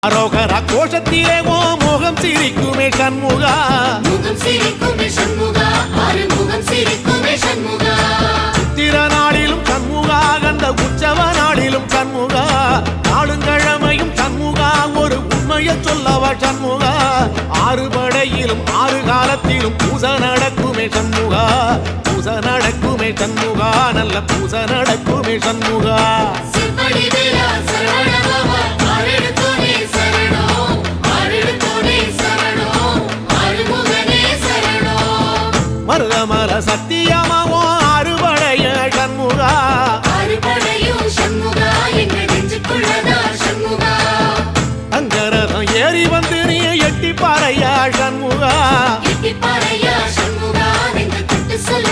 அரோகரா கோஷத்திலே ஓ முகம் சிரிக்குமே சண்முகா, முகம் சிரிக்குமே சண்முகா, ஆறுமுகம் சிரிக்குமே சண்முகா. சித்திர நாளிலும் சண்முகா, கந்த உற்சவ நாளிலும் சண்முகா, நாளுங்கிழமையும் சண்முகா, ஒரு உண்மையை சொல்லவா சண்முகா. ஆறு படையிலும் ஆறு காலத்திலும் பூசை நடக்குமே சண்முகா, பூசை நடக்குமே சண்முகா, நல்ல பூசை நடக்குமே சண்முகா. சிற்படி வீரா சரவண பவா, ஆறெடுத்தோனே சரணம், ஆறெடுத்தோனே சரணம், ஆறுமுகனே சரணம். மருதமர சத்தியமாவோ அறுபடைய சண்முகா, அறுபடையும் சண்முகா, எங்க நெஞ்சுக்குள்ளதா சண்முகா. அங்கரதம் ஏறி வந்து நீ எட்டி பாறையா சண்முகா, எட்டி பாறையா சண்முகா, நெஞ்சு தொட்டு சொல்ல